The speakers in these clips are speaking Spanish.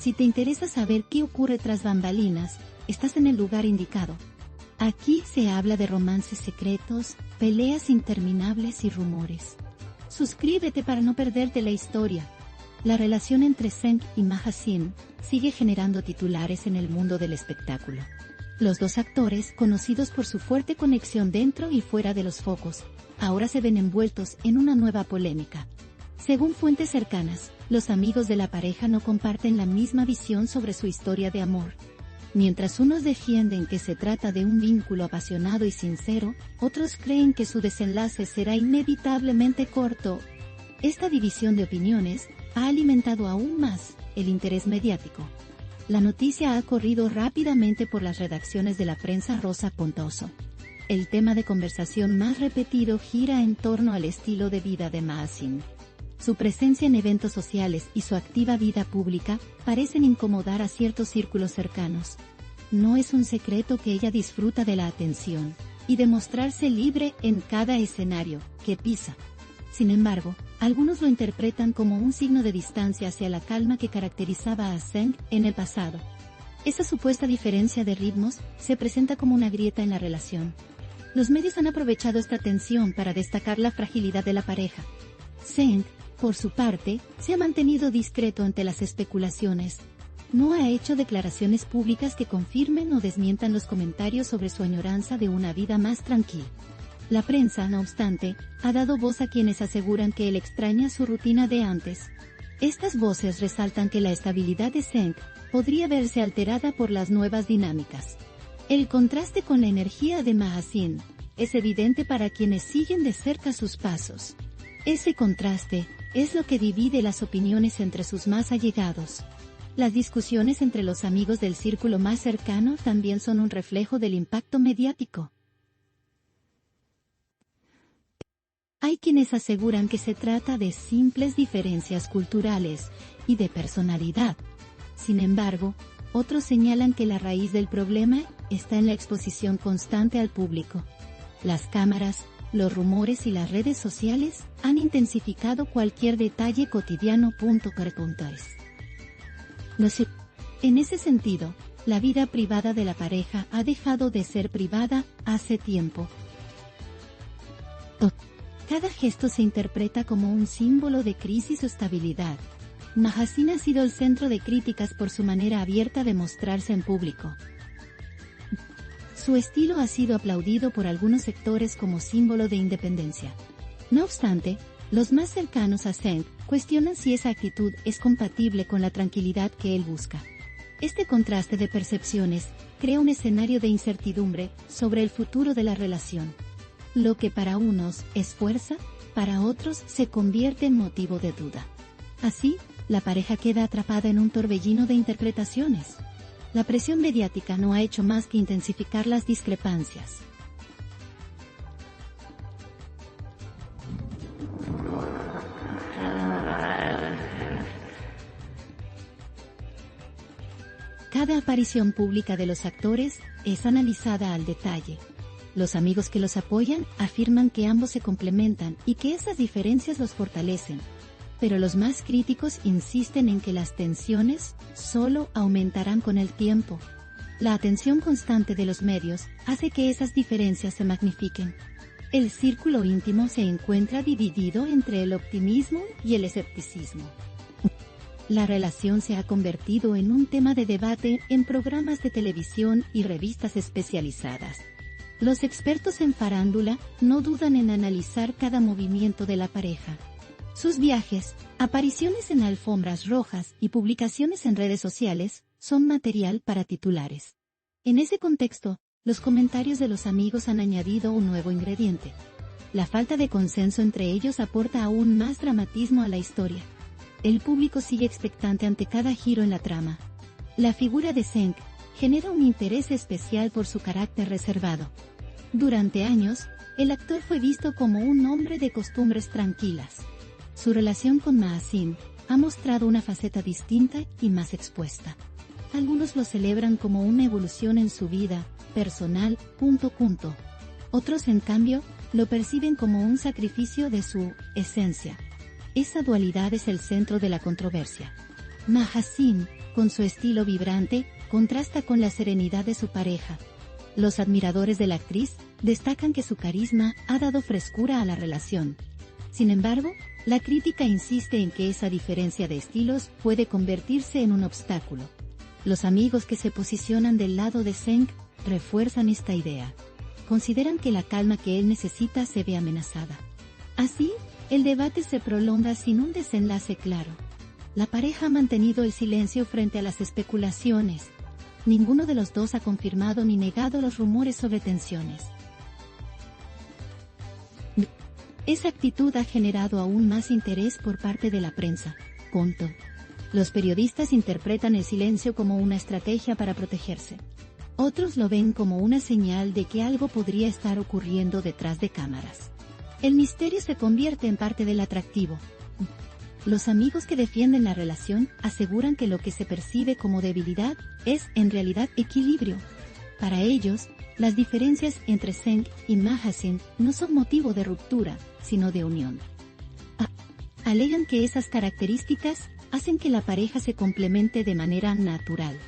Si te interesa saber qué ocurre tras bambalinas, estás en el lugar indicado. Aquí se habla de romances secretos, peleas interminables y rumores. Suscríbete para no perderte la historia. La relación entre Zeng y Ma-Jin sigue generando titulares en el mundo del espectáculo. Los dos actores, conocidos por su fuerte conexión dentro y fuera de los focos, ahora se ven envueltos en una nueva polémica. Según fuentes cercanas, los amigos de la pareja no comparten la misma visión sobre su historia de amor. Mientras unos defienden que se trata de un vínculo apasionado y sincero, otros creen que su desenlace será inevitablemente corto. Esta división de opiniones ha alimentado aún más el interés mediático. La noticia ha corrido rápidamente por las redacciones de la prensa rosa pontoso. El tema de conversación más repetido gira en torno al estilo de vida de Ma-Jin. Su presencia en eventos sociales y su activa vida pública parecen incomodar a ciertos círculos cercanos. No es un secreto que ella disfruta de la atención y de mostrarse libre en cada escenario que pisa. Sin embargo, algunos lo interpretan como un signo de distancia hacia la calma que caracterizaba a Zeng en el pasado. Esa supuesta diferencia de ritmos se presenta como una grieta en la relación. Los medios han aprovechado esta tensión para destacar la fragilidad de la pareja. Zeng, por su parte, se ha mantenido discreto ante las especulaciones. No ha hecho declaraciones públicas que confirmen o desmientan los comentarios sobre su añoranza de una vida más tranquila. La prensa, no obstante, ha dado voz a quienes aseguran que él extraña su rutina de antes. Estas voces resaltan que la estabilidad de Zeng podría verse alterada por las nuevas dinámicas. El contraste con la energía de Ma-Jin es evidente para quienes siguen de cerca sus pasos. Ese contraste es lo que divide las opiniones entre sus más allegados. Las discusiones entre los amigos del círculo más cercano también son un reflejo del impacto mediático. Hay quienes aseguran que se trata de simples diferencias culturales y de personalidad. Sin embargo, otros señalan que la raíz del problema está en la exposición constante al público. Las cámaras, los rumores y las redes sociales han intensificado cualquier detalle cotidiano. En ese sentido, la vida privada de la pareja ha dejado de ser privada hace tiempo. Cada gesto se interpreta como un símbolo de crisis o estabilidad. Ma-Jin ha sido el centro de críticas por su manera abierta de mostrarse en público. Su estilo ha sido aplaudido por algunos sectores como símbolo de independencia. No obstante, los más cercanos a Zeng cuestionan si esa actitud es compatible con la tranquilidad que él busca. Este contraste de percepciones crea un escenario de incertidumbre sobre el futuro de la relación. Lo que para unos es fuerza, para otros se convierte en motivo de duda. Así, la pareja queda atrapada en un torbellino de interpretaciones. La presión mediática no ha hecho más que intensificar las discrepancias. Cada aparición pública de los actores es analizada al detalle. Los amigos que los apoyan afirman que ambos se complementan y que esas diferencias los fortalecen. Pero los más críticos insisten en que las tensiones solo aumentarán con el tiempo. La atención constante de los medios hace que esas diferencias se magnifiquen. El círculo íntimo se encuentra dividido entre el optimismo y el escepticismo. La relación se ha convertido en un tema de debate en programas de televisión y revistas especializadas. Los expertos en farándula no dudan en analizar cada movimiento de la pareja. Sus viajes, apariciones en alfombras rojas y publicaciones en redes sociales son material para titulares. En ese contexto, los comentarios de los amigos han añadido un nuevo ingrediente. La falta de consenso entre ellos aporta aún más dramatismo a la historia. El público sigue expectante ante cada giro en la trama. La figura de Zeng genera un interés especial por su carácter reservado. Durante años, el actor fue visto como un hombre de costumbres tranquilas. Su relación con Ma-Jin ha mostrado una faceta distinta y más expuesta. Algunos lo celebran como una evolución en su vida personal. Otros, en cambio, lo perciben como un sacrificio de su esencia. Esa dualidad es el centro de la controversia. Ma-Jin con su estilo vibrante, contrasta con la serenidad de su pareja. Los admiradores de la actriz destacan que su carisma ha dado frescura a la relación. Sin embargo, la crítica insiste en que esa diferencia de estilos puede convertirse en un obstáculo. Los amigos que se posicionan del lado de Zeng refuerzan esta idea. Consideran que la calma que él necesita se ve amenazada. Así, el debate se prolonga sin un desenlace claro. La pareja ha mantenido el silencio frente a las especulaciones. Ninguno de los dos ha confirmado ni negado los rumores sobre tensiones. Esa actitud ha generado aún más interés por parte de la prensa. Los periodistas interpretan el silencio como una estrategia para protegerse. Otros lo ven como una señal de que algo podría estar ocurriendo detrás de cámaras. El misterio se convierte en parte del atractivo. Los amigos que defienden la relación aseguran que lo que se percibe como debilidad es en realidad equilibrio. Para ellos, las diferencias entre Zeng y Mahasin no son motivo de ruptura, sino de unión. Alegan que esas características hacen que la pareja se complemente de manera natural.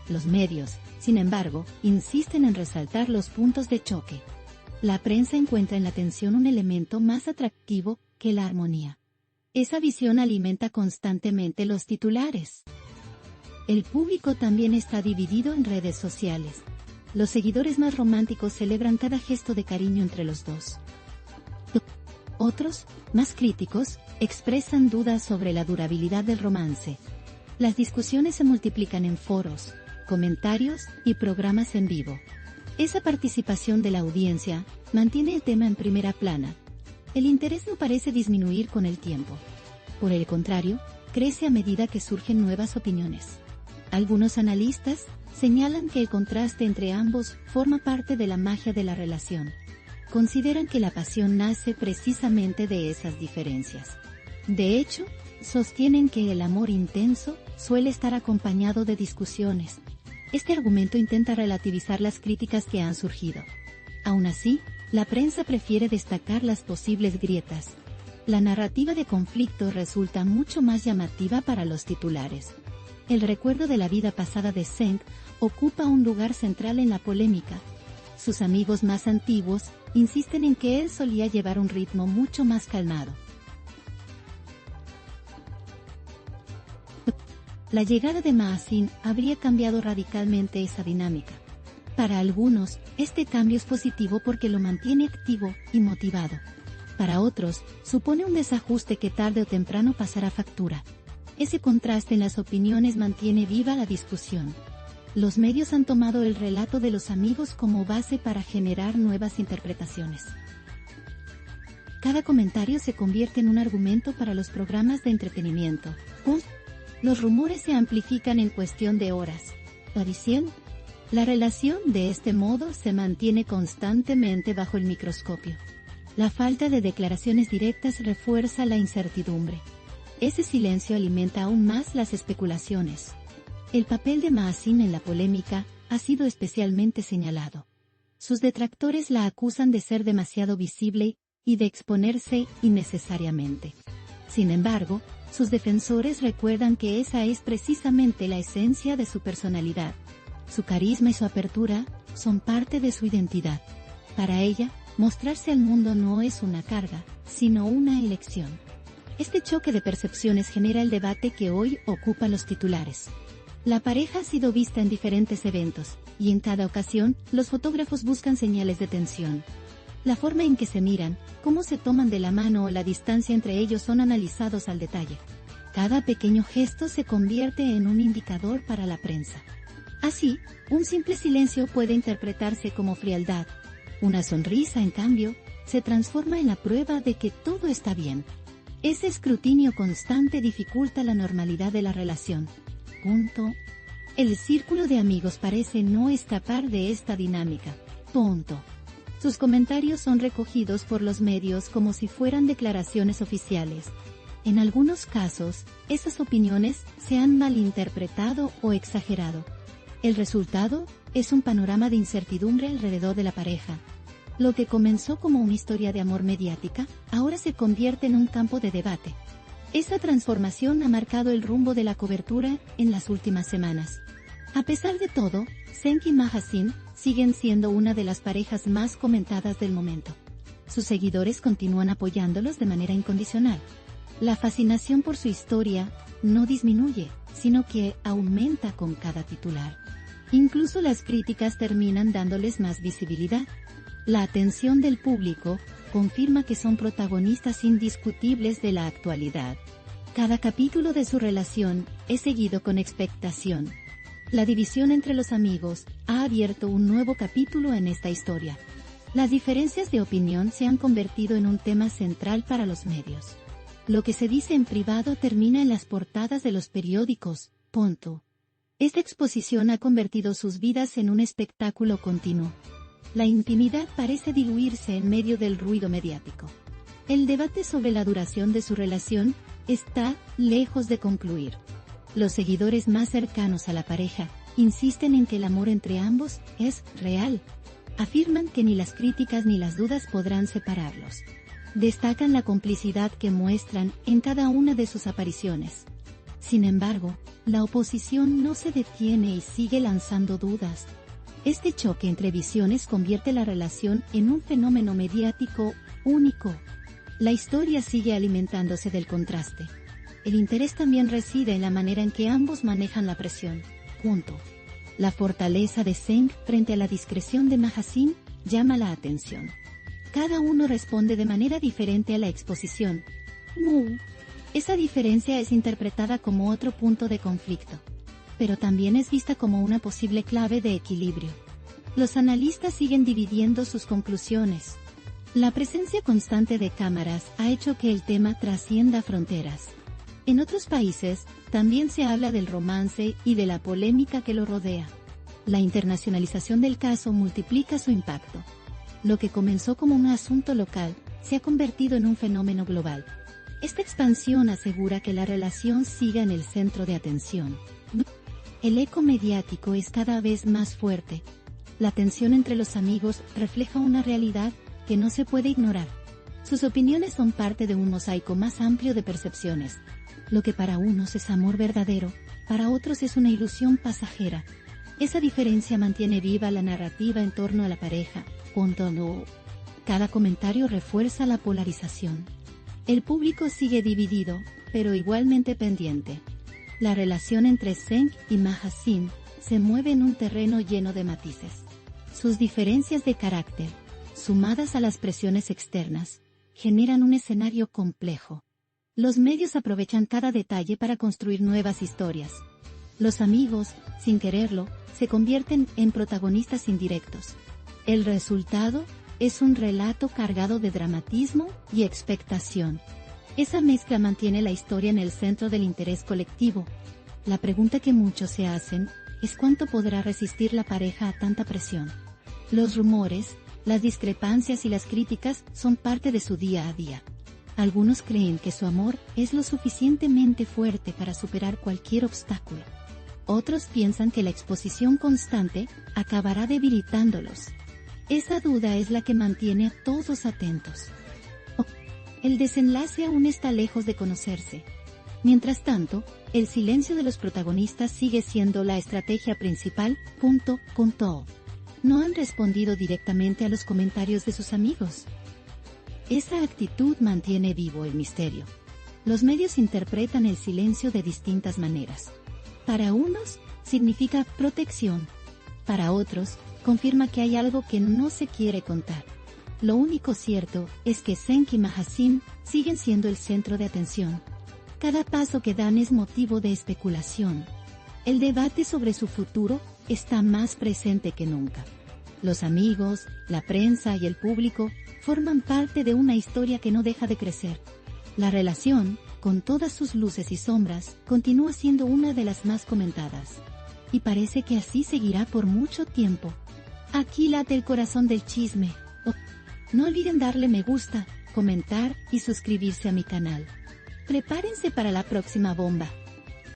Los medios, sin embargo, insisten en resaltar los puntos de choque. La prensa encuentra en la tensión un elemento más atractivo que la armonía. Esa visión alimenta constantemente los titulares. El público también está dividido en redes sociales. Los seguidores más románticos celebran cada gesto de cariño entre los dos. Otros, más críticos, expresan dudas sobre la durabilidad del romance. Las discusiones se multiplican en foros, comentarios y programas en vivo. Esa participación de la audiencia mantiene el tema en primera plana. El interés no parece disminuir con el tiempo. Por el contrario, crece a medida que surgen nuevas opiniones. Algunos analistas señalan que el contraste entre ambos forma parte de la magia de la relación. Consideran que la pasión nace precisamente de esas diferencias. De hecho, sostienen que el amor intenso suele estar acompañado de discusiones. Este argumento intenta relativizar las críticas que han surgido. Aún así, la prensa prefiere destacar las posibles grietas. La narrativa de conflicto resulta mucho más llamativa para los titulares. El recuerdo de la vida pasada de Zeng ocupa un lugar central en la polémica. Sus amigos más antiguos insisten en que él solía llevar un ritmo mucho más calmado. La llegada de Mahasin habría cambiado radicalmente esa dinámica. Para algunos, este cambio es positivo porque lo mantiene activo y motivado. Para otros, supone un desajuste que tarde o temprano pasará factura. Ese contraste en las opiniones mantiene viva la discusión. Los medios han tomado el relato de los amigos como base para generar nuevas interpretaciones. Cada comentario se convierte en un argumento para los programas de entretenimiento. Los rumores se amplifican en cuestión de horas. La relación de este modo se mantiene constantemente bajo el microscopio. La falta de declaraciones directas refuerza la incertidumbre. Ese silencio alimenta aún más las especulaciones. El papel de Mahasin en la polémica ha sido especialmente señalado. Sus detractores la acusan de ser demasiado visible y de exponerse innecesariamente. Sin embargo, sus defensores recuerdan que esa es precisamente la esencia de su personalidad. Su carisma y su apertura son parte de su identidad. Para ella, mostrarse al mundo no es una carga, sino una elección. Este choque de percepciones genera el debate que hoy ocupa los titulares. La pareja ha sido vista en diferentes eventos, y en cada ocasión, los fotógrafos buscan señales de tensión. La forma en que se miran, cómo se toman de la mano o la distancia entre ellos son analizados al detalle. Cada pequeño gesto se convierte en un indicador para la prensa. Así, un simple silencio puede interpretarse como frialdad. Una sonrisa, en cambio, se transforma en la prueba de que todo está bien. Ese escrutinio constante dificulta la normalidad de la relación. El círculo de amigos parece no escapar de esta dinámica. Sus comentarios son recogidos por los medios como si fueran declaraciones oficiales. En algunos casos, esas opiniones se han malinterpretado o exagerado. El resultado es un panorama de incertidumbre alrededor de la pareja. Lo que comenzó como una historia de amor mediática, ahora se convierte en un campo de debate. Esa transformación ha marcado el rumbo de la cobertura en las últimas semanas. A pesar de todo, Cenk y Mahasin siguen siendo una de las parejas más comentadas del momento. Sus seguidores continúan apoyándolos de manera incondicional. La fascinación por su historia no disminuye, sino que aumenta con cada titular. Incluso las críticas terminan dándoles más visibilidad. La atención del público confirma que son protagonistas indiscutibles de la actualidad. Cada capítulo de su relación es seguido con expectación. La división entre los amigos ha abierto un nuevo capítulo en esta historia. Las diferencias de opinión se han convertido en un tema central para los medios. Lo que se dice en privado termina en las portadas de los periódicos. Punto. Esta exposición ha convertido sus vidas en un espectáculo continuo. La intimidad parece diluirse en medio del ruido mediático. El debate sobre la duración de su relación está lejos de concluir. Los seguidores más cercanos a la pareja insisten en que el amor entre ambos es real. Afirman que ni las críticas ni las dudas podrán separarlos. Destacan la complicidad que muestran en cada una de sus apariciones. Sin embargo, la oposición no se detiene y sigue lanzando dudas. Este choque entre visiones convierte la relación en un fenómeno mediático único. La historia sigue alimentándose del contraste. El interés también reside en la manera en que ambos manejan la presión. La fortaleza de Cenk frente a la discreción de Mahasin llama la atención. Cada uno responde de manera diferente a la exposición. Esa diferencia es interpretada como otro punto de conflicto, pero también es vista como una posible clave de equilibrio. Los analistas siguen dividiendo sus conclusiones. La presencia constante de cámaras ha hecho que el tema trascienda fronteras. En otros países, también se habla del romance y de la polémica que lo rodea. La internacionalización del caso multiplica su impacto. Lo que comenzó como un asunto local, se ha convertido en un fenómeno global. Esta expansión asegura que la relación siga en el centro de atención. El eco mediático es cada vez más fuerte. La tensión entre los amigos refleja una realidad que no se puede ignorar. Sus opiniones son parte de un mosaico más amplio de percepciones. Lo que para unos es amor verdadero, para otros es una ilusión pasajera. Esa diferencia mantiene viva la narrativa en torno a la pareja. Cada comentario refuerza la polarización. El público sigue dividido, pero igualmente pendiente. La relación entre Cenk y Mahasin se mueve en un terreno lleno de matices. Sus diferencias de carácter, sumadas a las presiones externas, generan un escenario complejo. Los medios aprovechan cada detalle para construir nuevas historias. Los amigos, sin quererlo, se convierten en protagonistas indirectos. El resultado es un relato cargado de dramatismo y expectación. Esa mezcla mantiene la historia en el centro del interés colectivo. La pregunta que muchos se hacen es cuánto podrá resistir la pareja a tanta presión. Los rumores, las discrepancias y las críticas son parte de su día a día. Algunos creen que su amor es lo suficientemente fuerte para superar cualquier obstáculo. Otros piensan que la exposición constante acabará debilitándolos. Esa duda es la que mantiene a todos atentos. El desenlace aún está lejos de conocerse. Mientras tanto, el silencio de los protagonistas sigue siendo la estrategia principal. No han respondido directamente a los comentarios de sus amigos. Esa actitud mantiene vivo el misterio. Los medios interpretan el silencio de distintas maneras. Para unos, significa protección. Para otros, confirma que hay algo que no se quiere contar. Lo único cierto es que Cenk y Mahasin siguen siendo el centro de atención. Cada paso que dan es motivo de especulación. El debate sobre su futuro está más presente que nunca. Los amigos, la prensa y el público forman parte de una historia que no deja de crecer. La relación, con todas sus luces y sombras, continúa siendo una de las más comentadas. Y parece que así seguirá por mucho tiempo. Aquí late el corazón del chisme. No olviden darle me gusta, comentar y suscribirse a mi canal. Prepárense para la próxima bomba.